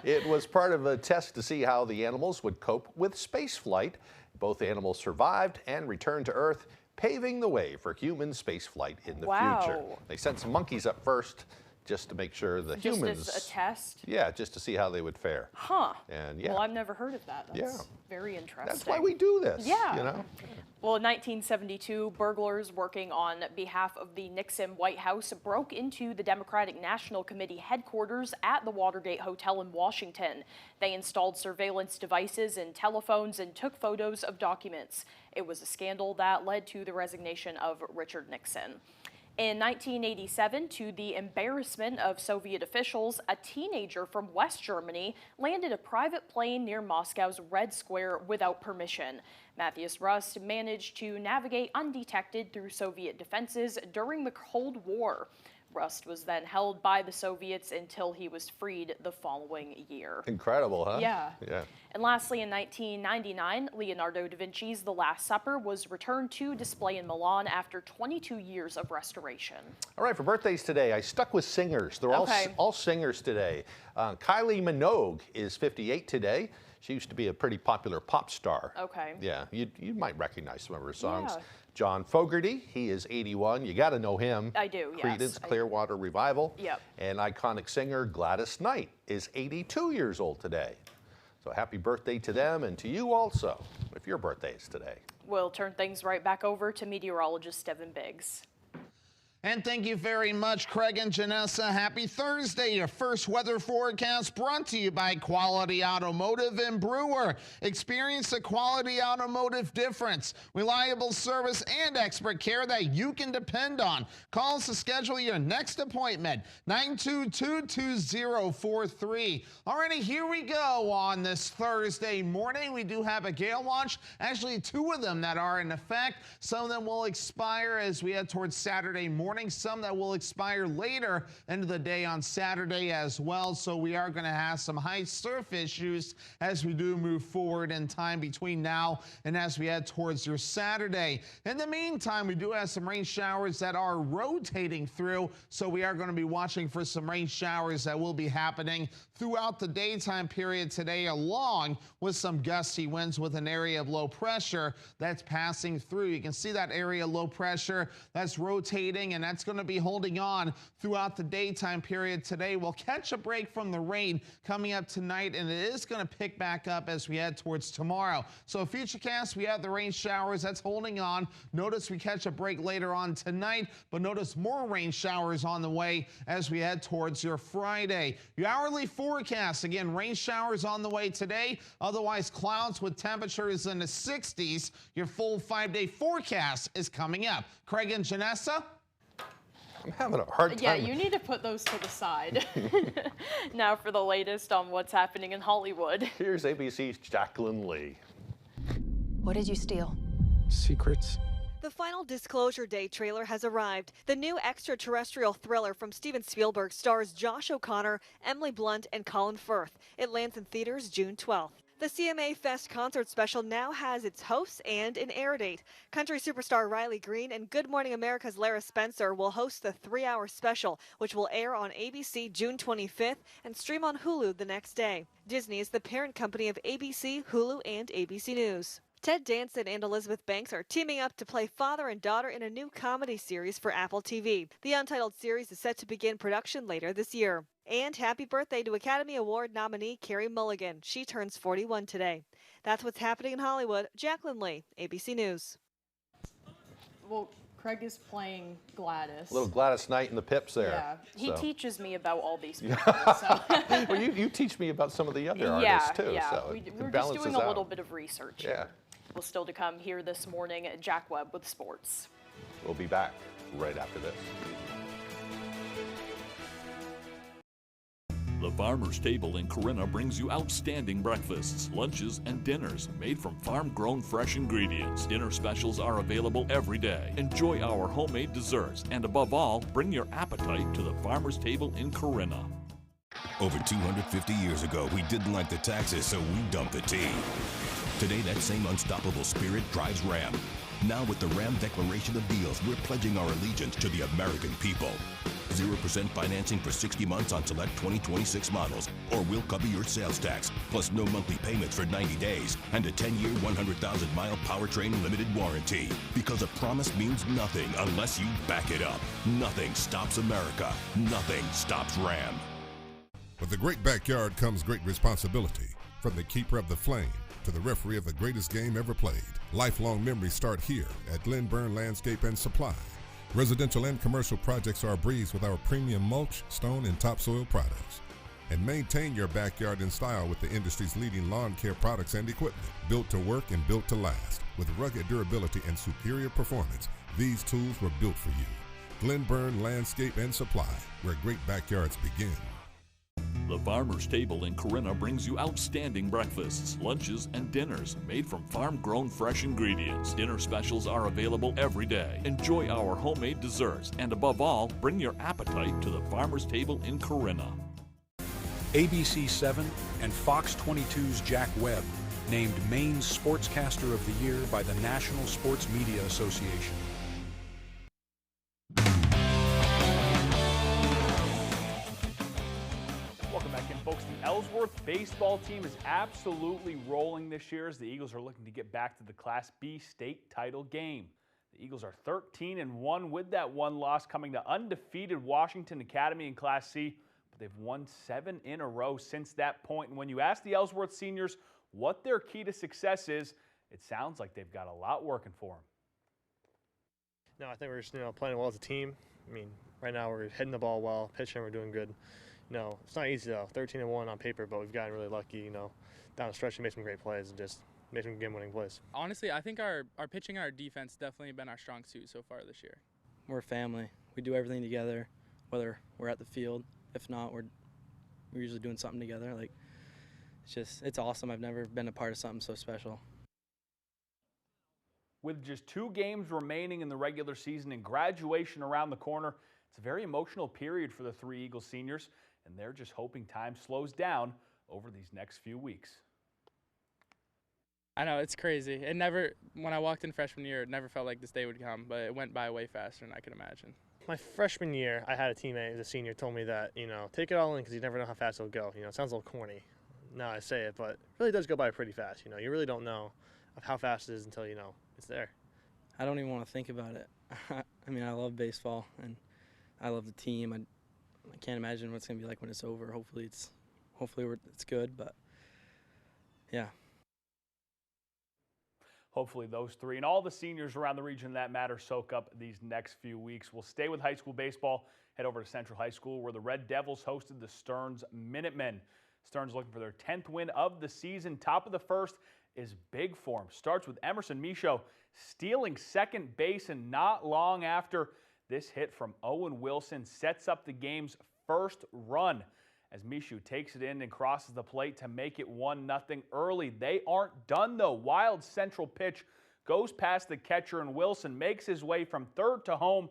It was part of a test to see how the animals would cope with space flight. Both animals survived and returned to Earth, paving the way for human space flight in the future. They sent some monkeys up first just to make sure the humans... Just as a test? Yeah, just to see how they would fare. Huh. And yeah. Well, I've never heard of that. That's Yeah. very interesting. That's why we do this. Yeah. You know? Well, in 1972, burglars working on behalf of the Nixon White House broke into the Democratic National Committee headquarters at the Watergate Hotel in Washington. They installed surveillance devices and telephones and took photos of documents. It was a scandal that led to the resignation of Richard Nixon. In 1987, to the embarrassment of Soviet officials, a teenager from West Germany landed a private plane near Moscow's Red Square without permission. Matthias Rust managed to navigate undetected through Soviet defenses during the Cold War. Rust was then held by the Soviets until he was freed the following year. Incredible, huh? Yeah. Yeah. And lastly, in 1999, Leonardo da Vinci's The Last Supper was returned to display in Milan after 22 years of restoration. All right, for birthdays today, I stuck with singers. They're all singers today. Kylie Minogue is 58 today. She used to be a pretty popular pop star. Okay. Yeah, you might recognize some of her songs. Yeah. John Fogerty, he is 81. You got to know him. I do, yes. Creedence Clearwater Revival. Yep. And iconic singer Gladys Knight is 82 years old today. So happy birthday to them and to you also, if your birthday is today. We'll turn things right back over to meteorologist Devin Biggs. And thank you very much, Craig and Janessa. Happy Thursday. Your first weather forecast brought to you by Quality Automotive and Brewer. Experience the Quality Automotive difference. Reliable service and expert care that you can depend on. Call us to schedule your next appointment. 922-2043. Alrighty, here we go on this Thursday morning. We do have a gale watch. Actually, 2 of them that are in effect. Some of them will expire as we head towards Saturday morning. Some that will expire later into the day on Saturday as well. So we are going to have some high surf issues as we do move forward in time between now and as we head towards your Saturday. In the meantime, we do have some rain showers that are rotating through. So we are going to be watching for some rain showers that will be happening throughout the daytime period today, along with some gusty winds with an area of low pressure that's passing through. You can see that area of low pressure that's rotating, and that's going to be holding on throughout the daytime period today. We'll catch a break from the rain coming up tonight, and it is going to pick back up as we head towards tomorrow. So futurecast, we have the rain showers that's holding on. Notice we catch a break later on tonight, but notice more rain showers on the way as we head towards your Friday. Your hourly forecast, again, rain showers on the way today. Otherwise, clouds with temperatures in the 60s. Your full 5-day forecast is coming up. Craig and Janessa? I'm having a hard time. Yeah, you need to put those to the side. Now for the latest on what's happening in Hollywood. Here's ABC's Jacqueline Lee. What did you steal? Secrets. The final Disclosure Day trailer has arrived. The new extraterrestrial thriller from Steven Spielberg stars Josh O'Connor, Emily Blunt, and Colin Firth. It lands in theaters June 12th. The CMA Fest concert special now has its hosts and an air date. Country superstar Riley Green and Good Morning America's Lara Spencer will host the 3-hour special, which will air on ABC June 25th and stream on Hulu the next day. Disney is the parent company of ABC, Hulu, and ABC News. Ted Danson and Elizabeth Banks are teaming up to play father and daughter in a new comedy series for Apple TV. The untitled series is set to begin production later this year. And happy birthday to Academy Award nominee Carey Mulligan. She turns 41 today. That's what's happening in Hollywood. Jacqueline Lee, ABC News. Well, Craig is playing Gladys. Little Gladys Knight and the Pips there. Yeah, he so. teaches me about all these people. So. Well, you teach me about some of the other artists too. Yeah, so we're just doing a little bit of research. Yeah. Well, still to come here this morning, Jack Webb with sports. We'll be back right after this. The Farmer's Table in Corinna brings you outstanding breakfasts, lunches, and dinners made from farm-grown fresh ingredients. Dinner specials are available every day. Enjoy our homemade desserts, and above all, bring your appetite to the Farmer's Table in Corinna. Over 250 years ago, we didn't like the taxes, so we dumped the tea. Today, that same unstoppable spirit drives Ram. Now with the Ram Declaration of Deals, we're pledging our allegiance to the American people. 0% financing for 60 months on select 2026 models, or we'll cover your sales tax, plus no monthly payments for 90 days, and a 10-year, 100,000-mile powertrain limited warranty. Because a promise means nothing unless you back it up. Nothing stops America. Nothing stops Ram. With a great backyard comes great responsibility. From the keeper of the flame to the referee of the greatest game ever played. Lifelong memories start here at Glen Burn Landscape and Supply. Residential and commercial projects are a breeze with our premium mulch, stone, and topsoil products. And maintain your backyard in style with the industry's leading lawn care products and equipment. Built to work and built to last. With rugged durability and superior performance, these tools were built for you. Glen Burn Landscape and Supply, where great backyards begin. The Farmer's Table in Corinna brings you outstanding breakfasts, lunches, and dinners made from farm-grown fresh ingredients. Dinner specials are available every day. Enjoy our homemade desserts, and above all, bring your appetite to the Farmer's Table in Corinna. ABC 7 and Fox 22's Jack Webb, named Maine's Sportscaster of the Year by the National Sports Media Association. Folks, the Ellsworth baseball team is absolutely rolling this year as the Eagles are looking to get back to the Class B state title game. The Eagles are 13-1 with that one loss coming to undefeated Washington Academy in Class C, but they've won 7 in a row since that point. And when you ask the Ellsworth seniors what their key to success is, it sounds like they've got a lot working for them. No, I think we're just playing well as a team. I mean, right now we're hitting the ball well, pitching, we're doing good. It's not easy though. 13-1 on paper, but we've gotten really lucky. Down the stretch, we made some great plays and just made some game-winning plays. Honestly, I think our pitching and our defense definitely been our strong suit so far this year. We're a family. We do everything together, whether we're at the field. If not, we're usually doing something together. It's awesome. I've never been a part of something so special. With just 2 games remaining in the regular season and graduation around the corner, it's a very emotional period for the 3 Eagles seniors, and they're just hoping time slows down over these next few weeks. I know, it's crazy. When I walked in freshman year, it never felt like this day would come, but it went by way faster than I could imagine. My freshman year, I had a teammate who's a senior told me that, take it all in because you never know how fast it'll go. It sounds a little corny now I say it, but it really does go by pretty fast. You really don't know of how fast it is until it's there. I don't even want to think about it. I mean, I love baseball and I love the team. I can't imagine what it's gonna be like when it's over. Hopefully it's good, but yeah. Hopefully those 3 and all the seniors around the region that matter soak up these next few weeks. We'll stay with high school baseball, head over to Central High School where the Red Devils hosted the Stearns Minutemen. Stearns looking for their 10th win of the season. Top of the first is big for him. Starts with Emerson Michaud stealing second base, and not long after, this hit from Owen Wilson sets up the game's first run as Michaud takes it in and crosses the plate to make it 1-0 early. They aren't done though. Wild central pitch goes past the catcher, and Wilson makes his way from third to home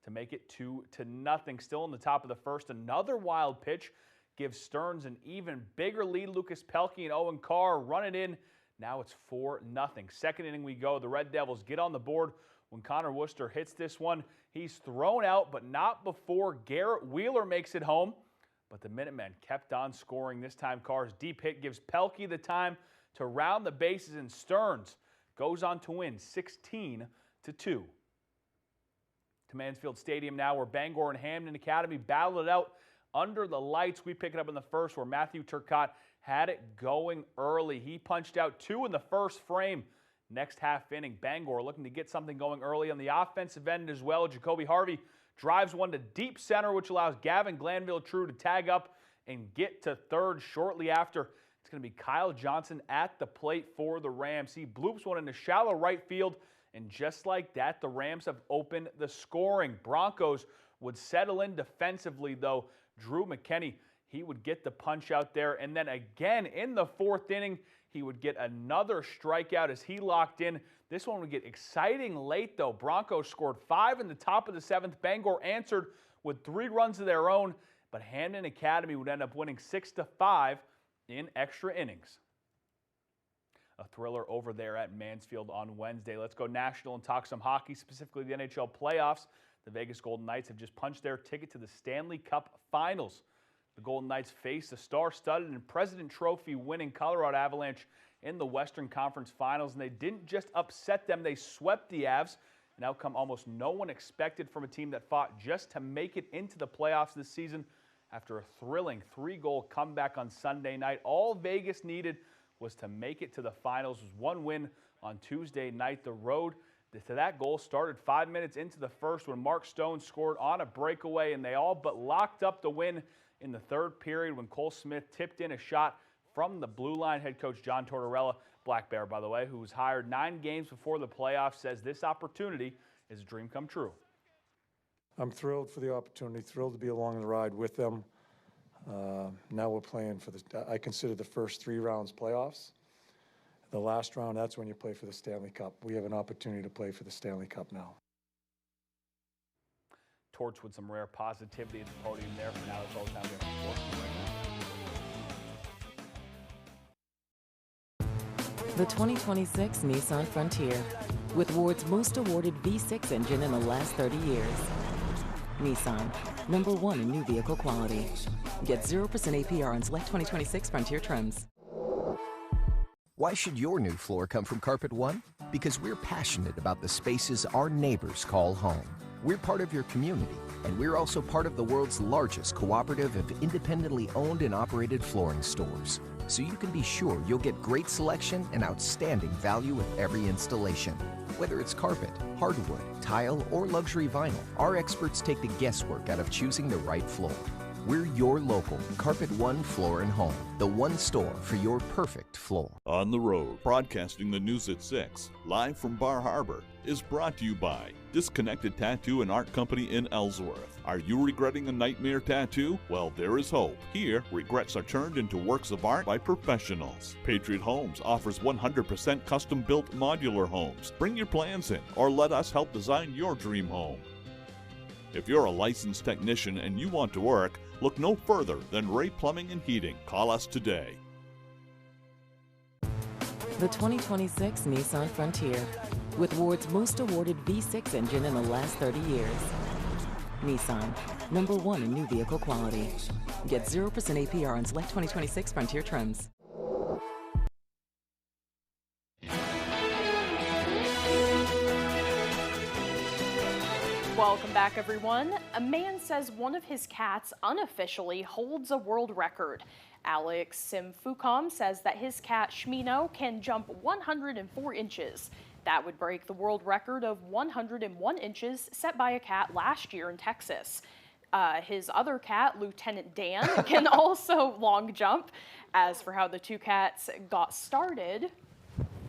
to make it 2-0. Still in the top of the first, another wild pitch gives Stearns an even bigger lead. Lucas Pelkey and Owen Carr run it in. Now it's 4-0. Second inning we go. The Red Devils get on the board when Connor Worcester hits this one. He's thrown out, but not before Garrett Wheeler makes it home. But the Minutemen kept on scoring. This time Carr's deep hit gives Pelkey the time to round the bases, and Stearns goes on to win 16-2. To Mansfield Stadium now, where Bangor and Hamden Academy battled it out under the lights. We pick it up in the first where Matthew Turcotte had it going early. He punched out 2 in the first frame. Next half inning, Bangor looking to get something going early on the offensive end as well. Jacoby Harvey drives one to deep center, which allows Gavin Glanville-True to tag up and get to third shortly after. It's going to be Kyle Johnson at the plate for the Rams. He bloops one into shallow right field, and just like that, the Rams have opened the scoring. Broncos would settle in defensively, though. Drew McKinney, he would get the punch out there, and then again in the 4th inning, he would get another strikeout as he locked in. This one would get exciting late, though. Broncos scored 5 in the top of the 7th. Bangor answered with 3 runs of their own, but Hamden Academy would end up winning 6-5 in extra innings. A thriller over there at Mansfield on Wednesday. Let's go national and talk some hockey, specifically the NHL playoffs. The Vegas Golden Knights have just punched their ticket to the Stanley Cup Finals. The Golden Knights face the star-studded and President Trophy winning Colorado Avalanche in the Western Conference Finals, and they didn't just upset them, they swept the Avs, an outcome almost no one expected from a team that fought just to make it into the playoffs this season. After a thrilling 3-goal comeback on Sunday night, all Vegas needed was to make it to the finals. It was 1 win on Tuesday night. The road to that goal started 5 minutes into the first when Mark Stone scored on a breakaway, and they all but locked up the win in the 3rd period when Cole Smith tipped in a shot from the blue line. Head coach John Tortorella, Black Bear, by the way, who was hired 9 games before the playoffs, says this opportunity is a dream come true. I'm thrilled for the opportunity, thrilled to be along the ride with them. Now we're playing for I consider the first 3 rounds playoffs. The last round, that's when you play for the Stanley Cup. We have an opportunity to play for the Stanley Cup now. Torch with some rare positivity at the podium there. For now, that's all the time we have for sports. The 2026 Nissan Frontier, with Ward's most awarded V6 engine in the last 30 years. Nissan, #1 in new vehicle quality. Get 0% APR on select 2026 Frontier trims. Why should your new floor come from Carpet One? Because we're passionate about the spaces our neighbors call home. We're part of your community, and we're also part of the world's largest cooperative of independently owned and operated flooring stores. So you can be sure you'll get great selection and outstanding value with every installation. Whether it's carpet, hardwood, tile, or luxury vinyl, our experts take the guesswork out of choosing the right floor. We're your local Carpet One Floor and Home, the one store for your perfect floor. On the Road, broadcasting the news at 6, live from Bar Harbor, is brought to you by Disconnected Tattoo and Art Company in Ellsworth. Are you regretting a nightmare tattoo? Well, there is hope. Here, regrets are turned into works of art by professionals. Patriot Homes offers 100% custom-built modular homes. Bring your plans in, or let us help design your dream home. If you're a licensed technician and you want to work, look no further than Ray Plumbing and Heating. Call us today. The 2026 Nissan Frontier, with Ward's most awarded V6 engine in the last 30 years. Nissan, #1 in new vehicle quality. Get 0% APR on select 2026 Frontier trims. Welcome back, everyone. A man says one of his cats unofficially holds a world record. Alex Simfucom says that his cat Shmino can jump 104 inches. That would break the world record of 101 inches set by a cat last year in Texas. His other cat, Lieutenant Dan, can also long jump. As for how the two cats got started,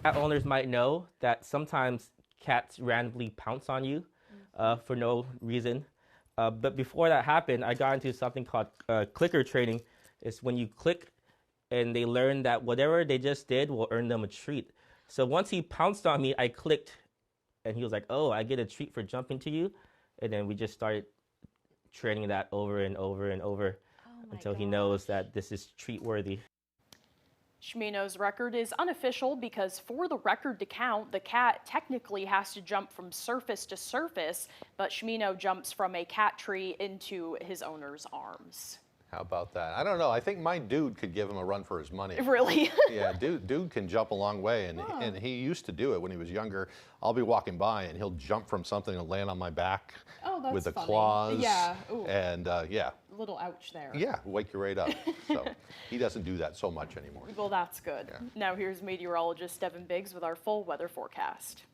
cat owners might know that sometimes cats randomly pounce on you for no reason. But before that happened, I got into something called clicker training. It's when you click and they learn that whatever they just did will earn them a treat. So once he pounced on me, I clicked and he was like, oh, I get a treat for jumping to you. And then we just started training that over and over and over until he knows that this is treat worthy. Shmino's record is unofficial because for the record to count, the cat technically has to jump from surface to surface, but Shmino jumps from a cat tree into his owner's arms. How about that? I don't know. I think my dude could give him a run for his money. Really? Yeah, dude can jump a long way, and he used to do it when he was younger. I'll be walking by, and he'll jump from something and land on my back with the claws. Yeah. Ooh. And yeah. A little ouch there. Yeah, wake you right up. So he doesn't do that so much anymore. Well, that's good. Yeah. Now here's meteorologist Devin Biggs with our full weather forecast.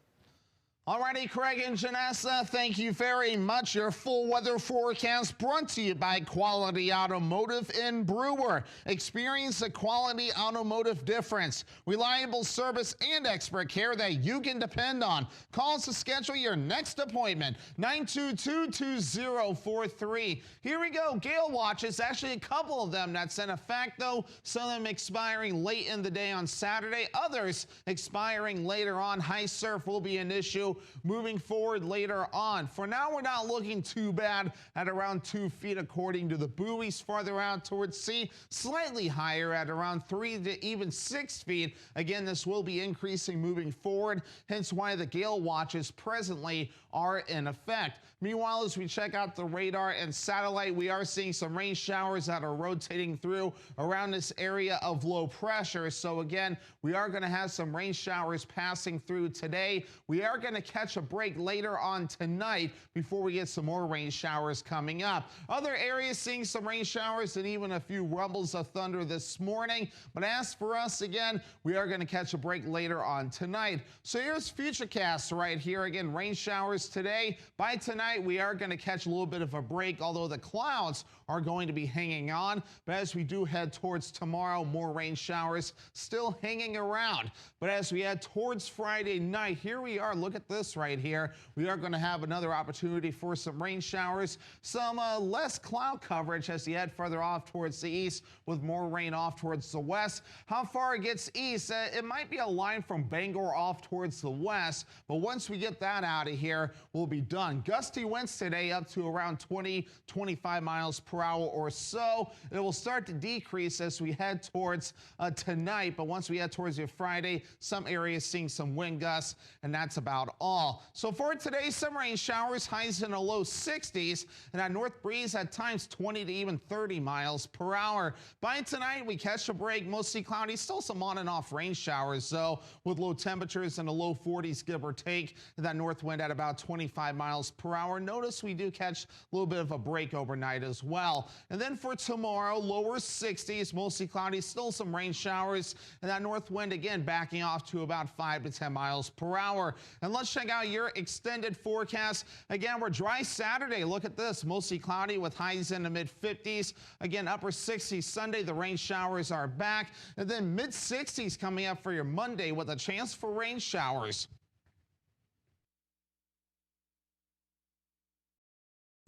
Alrighty, Craig and Janessa, thank you very much. Your full weather forecast brought to you by Quality Automotive in Brewer. Experience the Quality Automotive difference. Reliable service and expert care that you can depend on. Call us to schedule your next appointment, 922-2043. Here we go, gale watches, actually a couple of them that's in effect though, some of them expiring late in the day on Saturday, others expiring later on. High surf will be an issue moving forward later on. For now, we're not looking too bad at around 2 feet according to the buoys. Farther out towards sea, slightly higher at around 3 to even 6 feet. Again, this will be increasing moving forward, hence why the gale watches presently are in effect. Meanwhile, as we check out the radar and satellite, we are seeing some rain showers that are rotating through around this area of low pressure. So again, we are going to have some rain showers passing through today. We are going to catch a break later on tonight before we get some more rain showers coming up. Other areas seeing some rain showers and even a few rumbles of thunder this morning. But as for us, again, we are going to catch a break later on tonight. So here's Futurecast right here. Again, rain showers today. By tonight, we are going to catch a little bit of a break, although the clouds are going to be hanging on. But as we do head towards tomorrow, more rain showers still hanging around. But as we head towards Friday night, here we are. Look at this right here. We are going to have another opportunity for some rain showers, some less cloud coverage as you head further off towards the east with more rain off towards the west. How far it gets east, it might be a line from Bangor off towards the west, but once we get that out of here, we'll be done. Gusty winds today up to around 20-25 miles per per hour or so. It will start to decrease as we head towards tonight, but once we head towards your Friday, some areas seeing some wind gusts, and that's about all. So for today, some rain showers, highs in the low 60s, and that north breeze at times 20 to even 30 miles per hour. By tonight, we catch a break, mostly cloudy, still some on and off rain showers, though, with low temperatures in the low 40s, give or take, and that north wind at about 25 miles per hour. Notice we do catch a little bit of a break overnight as well. And then for tomorrow, lower 60s, mostly cloudy, still some rain showers, and that north wind again backing off to about 5 to 10 miles per hour. And let's check out your extended forecast. Again, we're dry Saturday. Look at this, mostly cloudy with highs in the mid 50s. Again, upper 60s Sunday, the rain showers are back. And then mid 60s coming up for your Monday with a chance for rain showers.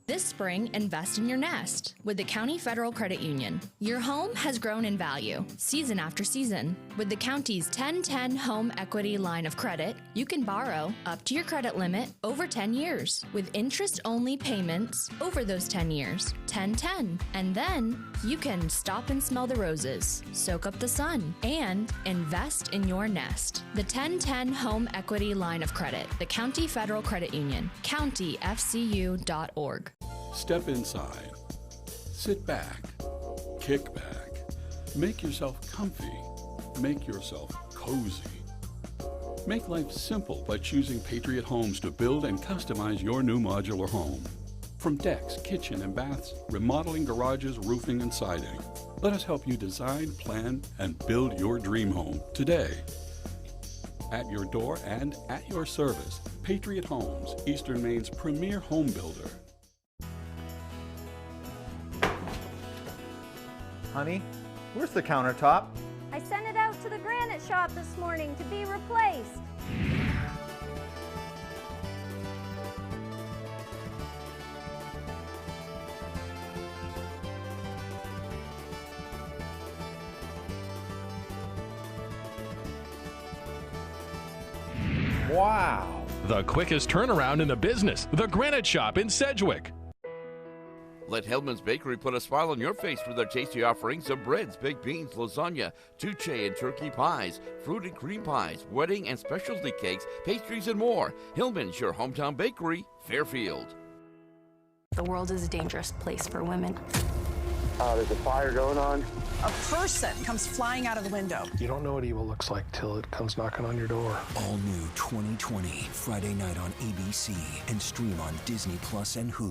This spring, invest in your nest with the County Federal Credit Union. Your home has grown in value season after season. With the county's 10-10 Home Equity Line of Credit, you can borrow up to your credit limit over 10 years with interest-only payments over those 10 years. 10-10. And then you can stop and smell the roses, soak up the sun, and invest in your nest. The 10-10 Home Equity Line of Credit, the County Federal Credit Union, countyfcu.org. Step inside, sit back, kick back, make yourself comfy, make yourself cozy. Make life simple by choosing Patriot Homes to build and customize your new modular home. From decks, kitchen and baths, remodeling garages, roofing and siding. Let us help you design, plan, and build your dream home today. At your door and at your service, Patriot Homes, Eastern Maine's premier home builder. Honey, where's the countertop? I sent it out to the granite shop this morning to be replaced. Wow! The quickest turnaround in the business, the Granite Shop in Sedgwick. Let Hellman's Bakery put a smile on your face with their tasty offerings of breads, baked beans, lasagna, tuche and turkey pies, fruit and cream pies, wedding and specialty cakes, pastries, and more. Hillman's, your hometown bakery, Fairfield. The world is a dangerous place for women. There's a fire going on. A person comes flying out of the window. You don't know what evil looks like till it comes knocking on your door. All new 2020, Friday night on ABC and stream on Disney Plus and Hulu.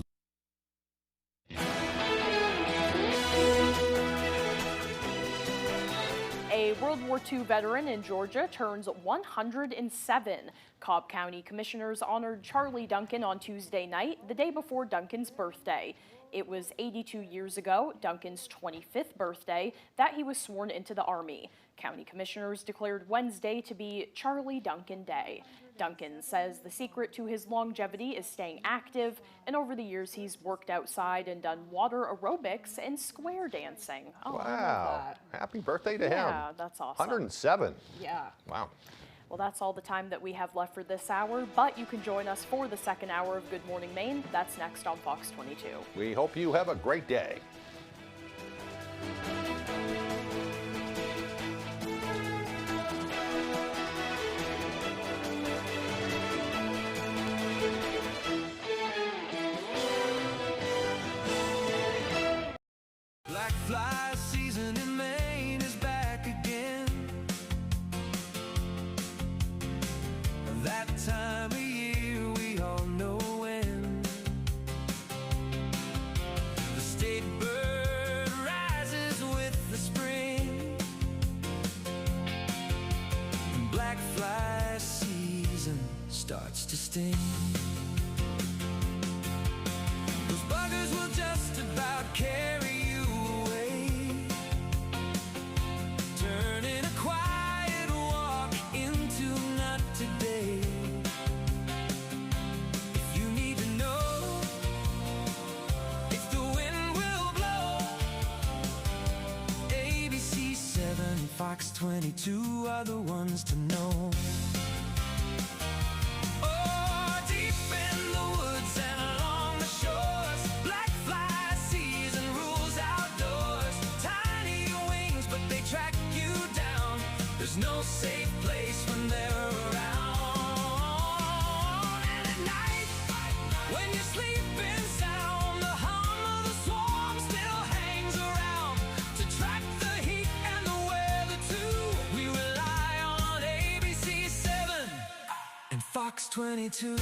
A World War II veteran in Georgia turns 107. Cobb County commissioners honored Charlie Duncan on Tuesday night, the day before Duncan's birthday. It was 82 years ago, Duncan's 25th birthday, that he was sworn into the Army. County commissioners declared Wednesday to be Charlie Duncan Day. Duncan says the secret to his longevity is staying active, and over the years he's worked outside and done water aerobics and square dancing. Oh, wow. Happy birthday to him. Yeah, that's awesome. 107. Yeah. Wow. Well, that's all the time that we have left for this hour, but you can join us for the second hour of Good Morning Maine. That's next on Fox 22. We hope you have a great day. Black fly season in Maine is back again. That time of year we all know when. The state bird rises with the spring. And black fly season starts to sting. Those buggers will just about carry you away, turning a quiet walk into not today. If you need to know if the wind will blow, ABC 7 and Fox 22 are the ones to know. Oh, deep in the woods and along the shores, black fly season rules no safe place when they're around. And at night, when you're sleeping sound, the hum of the swarm still hangs around to track the heat and the weather too. We rely on ABC 7 and Fox 22.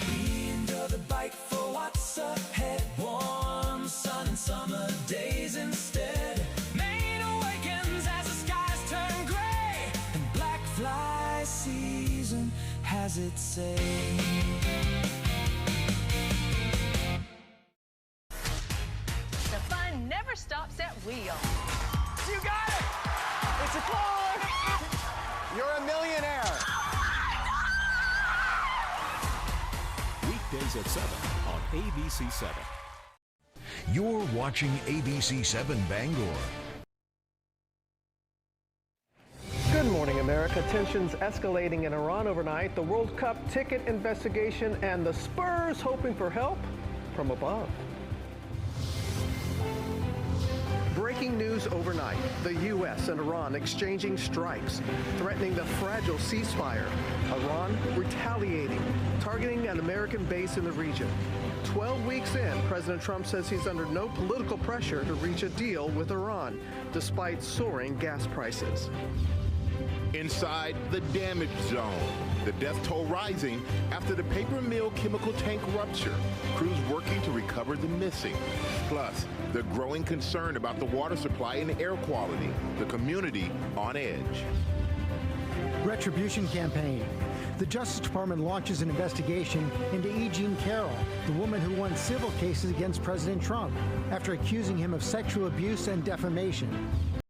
We endure the bite for what's ahead. Warm sun and summer days instead. Maine awakens as the skies turn gray, and black fly season has its say. The fun never stops at Wheel. You got it! It's a car! You're a millionaire! Weekdays at 7 on ABC 7. You're watching ABC 7 Bangor. Good morning, America. Tensions escalating in Iran overnight, the World Cup ticket investigation, and the Spurs hoping for help from above. Breaking news overnight. The U.S. and Iran exchanging strikes, threatening the fragile ceasefire. Iran retaliating, targeting an American base in the region. 12 weeks in, President Trump says he's under no political pressure to reach a deal with Iran, despite soaring gas prices. Inside the damage zone, the death toll rising after the paper mill chemical tank rupture. Crews working to recover the missing. Plus, the growing concern about the water supply and air quality. The community on edge. Retribution campaign. The Justice Department launches an investigation into E. Jean Carroll, the woman who won civil cases against President Trump after accusing him of sexual abuse and defamation.